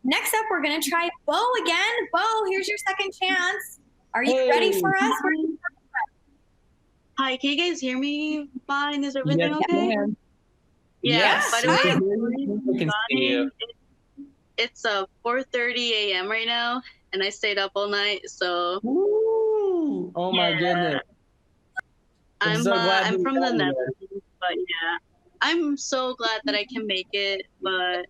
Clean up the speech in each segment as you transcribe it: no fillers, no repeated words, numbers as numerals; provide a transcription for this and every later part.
Next up, we're going to try Beau again. Beau, here's your second chance. Are you ready Hey. for us? Hi, can you guys hear me fine? Is Yes, everything okay? ma'am. Yeah, Yes, by the we way, can I'm hear you. We can see you. it's 4:30 a.m. right now, and I stayed up all night, so Woo! Oh my yeah, goodness. I'm so glad I'm you from the got here. Netherlands, but yeah, I'm so glad that I can make it, but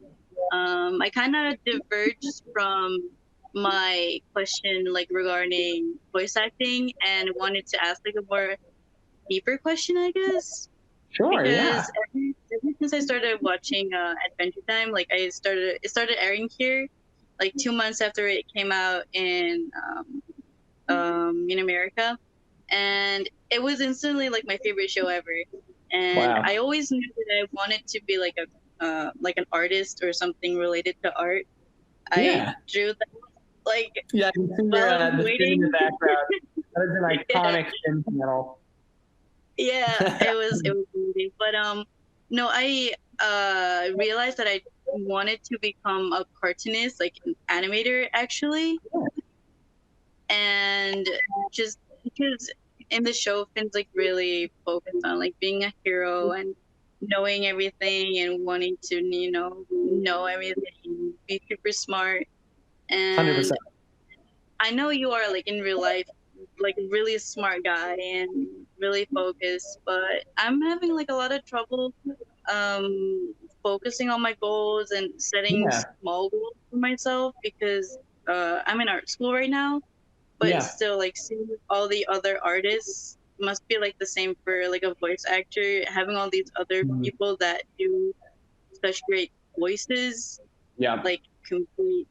I kind of diverged from my question like regarding voice acting and wanted to ask like a more deeper question, I guess. Sure, yeah. Because ever since I started watching Adventure Time, like it started airing here, like 2 months after it came out in America, and it was instantly like my favorite show ever. And Wow. I always knew that I wanted to be like an artist or something related to art. I Yeah. drew that like Yeah, I can see while I was the fin in the waiting. background. That is an Yeah. iconic fin panel. Yeah, it was amazing. But no, I realized that I wanted to become a cartoonist, like an animator actually. And just because in the show Finn's like really focused on like being a hero and knowing everything and wanting to, know everything, be super smart. And 100%. I know you are like in real life, like a really smart guy and really focused, but I'm having like a lot of trouble um focusing on my goals and setting Yeah. small goals for myself because I'm in art school right now, but Yeah. still like seeing all the other artists must be like the same for like a voice actor, having all these other Mhm. people that do such great voices Yeah. like compete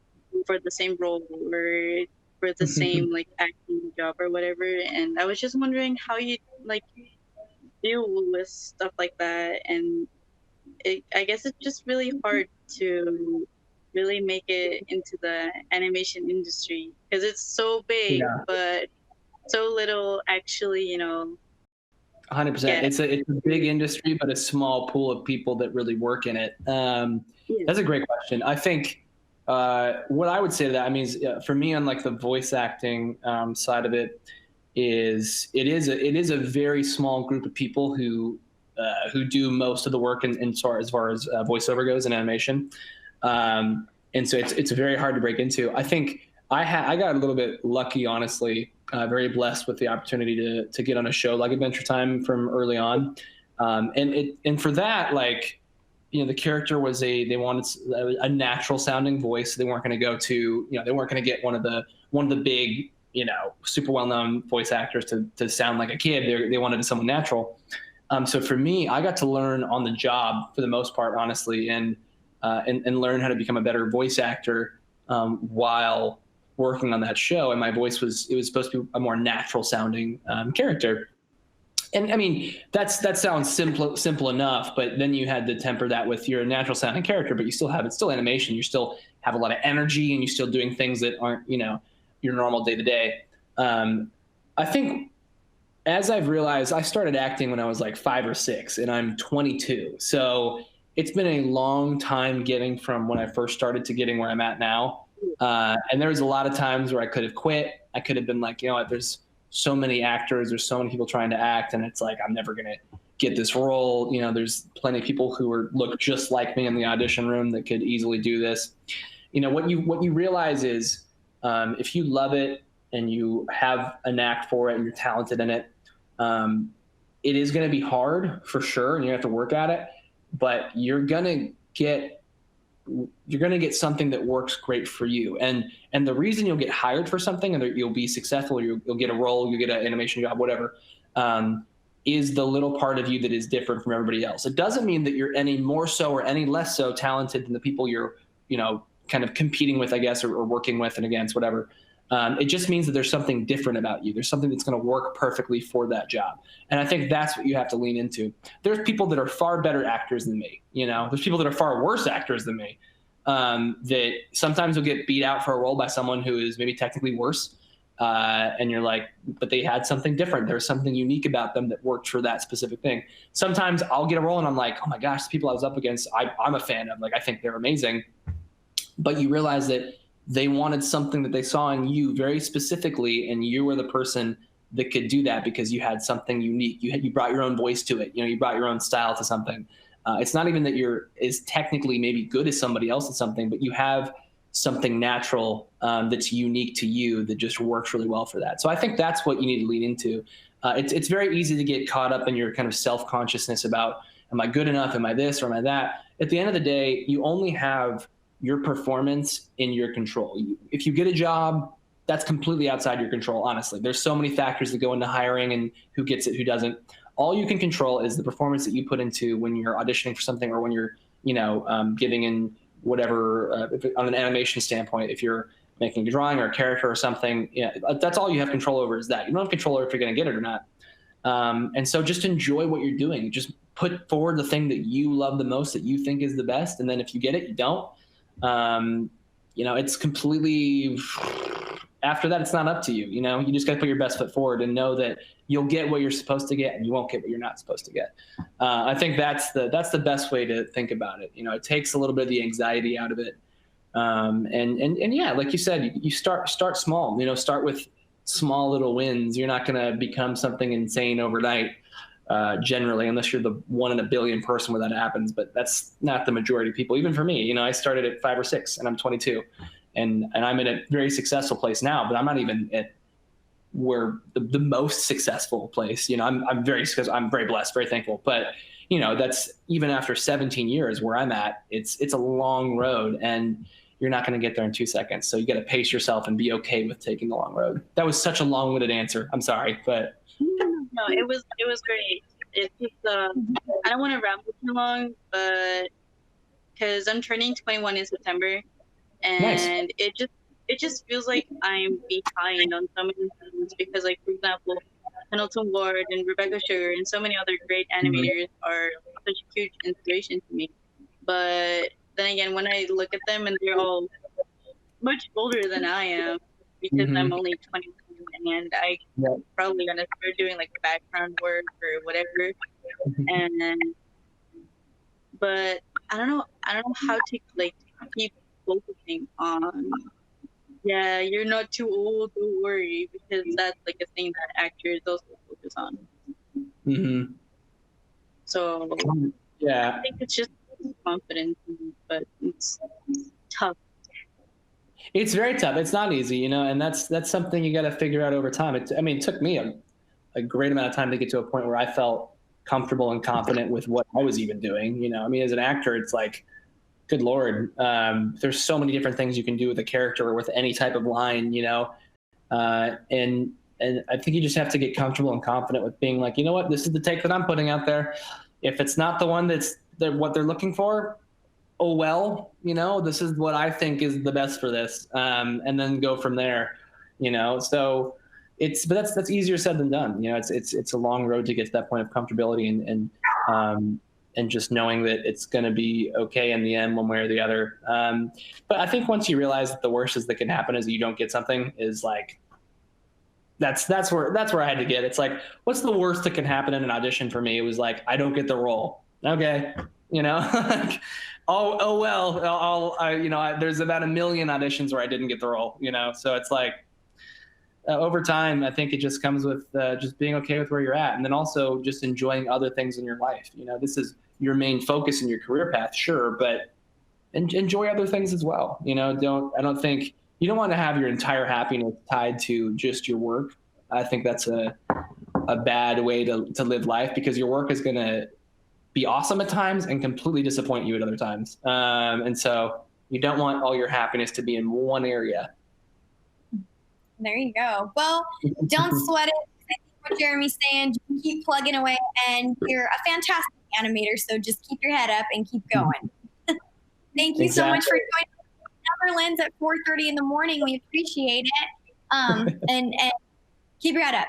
for the same role or for the same like acting job or whatever. And I was just wondering how you like deal with stuff like that. And I guess it's just really hard to really make it into the animation industry because it's so big, Yeah. but so little actually, 100%. get. It's a big industry, but a small pool of people that really work in it. Yeah. That's a great question. I think what I would say to that, I mean, is, for me, on like the voice acting side of it, it is a very small group of people who do most of the work as far as voiceover goes in animation, and so it's very hard to break into. I think I got a little bit lucky, honestly, very blessed with the opportunity to get on a show like Adventure Time from early on, and for that, like, the character was they wanted a natural sounding voice. They weren't going to go to, they weren't going to get one of the big, super well known voice actors to sound like a kid. They wanted someone natural. So for me, I got to learn on the job for the most part, honestly, and learn how to become a better voice actor while working on that show. And my voice was supposed to be a more natural sounding character. And I mean, that sounds simple enough, but then you had to temper that with your natural sounding character, but you still have, it's still animation. You still have a lot of energy and you're still doing things that aren't, your normal day to day. I think as I've realized, I started acting when I was like 5 or 6 and I'm 22. So it's been a long time getting from when I first started to getting where I'm at now. And there was a lot of times where I could have quit. I could have been like, what, there's so many actors, there's so many people trying to act, and it's like, I'm never going to get this role. There's plenty of people who look just like me in the audition room that could easily do this. What you realize is, if you love it and you have a knack for it and you're talented in it, it is going to be hard for sure, and you have to work at it, but you're going to get something that works great for you. And the reason you'll get hired for something and you'll be successful, or you'll get a role, you'll get an animation job, whatever, is the little part of you that is different from everybody else. It doesn't mean that you're any more so or any less so talented than the people you're, kind of competing with, I guess, or working with and against, whatever. It just means that there's something different about you. There's something that's going to work perfectly for that job. And I think that's what you have to lean into. There's people that are far better actors than me. There's people that are far worse actors than me, that sometimes will get beat out for a role by someone who is maybe technically worse. And you're like, but they had something different. There's something unique about them that worked for that specific thing. Sometimes I'll get a role and I'm like, oh my gosh, the people I was up against, I'm a fan of. Like, I think they're amazing. but you realize that they wanted something that they saw in you very specifically, and you were the person that could do that because you had something unique. You brought your own voice to it. You brought your own style to something. It's not even that you're as technically maybe good as somebody else at something, but you have something natural that's unique to you that just works really well for that. So I think that's what you need to lean into. It's very easy to get caught up in your kind of self-consciousness about, am I good enough? Am I this or am I that? At the end of the day, you only have your performance in your control. If you get a job, that's completely outside your control, honestly. There's so many factors that go into hiring and who gets it, who doesn't. All you can control is the performance that you put into when you're auditioning for something, or when you're, giving in whatever, on an animation standpoint, if you're making a drawing or a character or something, that's all you have control over, is that. You don't have control over if you're going to get it or not. And so just enjoy what you're doing. Just put forward the thing that you love the most, that you think is the best. And then if you get it, you don't. It's completely, after that, it's not up to you. You just got to put your best foot forward and know that you'll get what you're supposed to get, and you won't get what you're not supposed to get. I think that's the best way to think about it. It takes a little bit of the anxiety out of it. And yeah, like you said, you start small, start with small little wins. You're not going to become something insane overnight, generally, unless you're the 1 in a billion person where that happens. But that's not the majority of people. Even for me, I started at 5 or 6 and I'm 22, and I'm in a very successful place now, but I'm not even at where the most successful place. I'm very blessed, very thankful. But that's even after 17 years where I'm at. It's a long road, and you're not going to get there in 2 seconds. So you got to pace yourself and be okay with taking the long road. That was such a long-winded answer. I'm sorry, but no, it was great. It's just I don't want to ramble too long, but because I'm turning 21 in September, and nice. it just feels like I'm behind on so many things, because, like, for example, Pendleton Ward and Rebecca Sugar and so many other great animators are such a huge inspiration to me. But then again, when I look at them, and they're all much older than I am, because I'm only 21, and I'm probably gonna start doing like background work or whatever. But I don't know how to like keep focusing on. Yeah, you're not too old, don't worry, because that's like a thing that actors also focus on. So yeah, I think it's just confidence, but it's tough. It's very tough. It's not easy, and that's something you got to figure out over time. It took me a great amount of time to get to a point where I felt comfortable and confident with what I was even doing. As an actor, it's like, good Lord, there's so many different things you can do with a character or with any type of line, and I think you just have to get comfortable and confident with being like, what, this is the take that I'm putting out there. If it's not the one that's what they're looking for, oh well, this is what I think is the best for this, and then go from there, So but that's easier said than done. It's a long road to get to that point of comfortability and just knowing that it's going to be okay in the end, one way or the other. But I think once you realize that the worst is that can happen is that you don't get something, is like, that's where I had to get. It's like, what's the worst that can happen in an audition for me? It was like, I don't get the role. Okay. Oh well, there's about 1 million auditions where I didn't get the role, So it's like, over time, I think it just comes with just being okay with where you're at, and then also just enjoying other things in your life. This is your main focus in your career path, sure, but enjoy other things as well. I don't think you don't want to have your entire happiness tied to just your work. I think that's a bad way to live life, because your work is going to be awesome at times and completely disappoint you at other times. And so you don't want all your happiness to be in one area. There you go. Well, don't sweat it. I think what Jeremy's saying, just keep plugging away, and you're a fantastic animator, so just keep your head up and keep going. Thank you so much for joining Netherlands at 4:30 in the morning. We appreciate it. And keep your head up.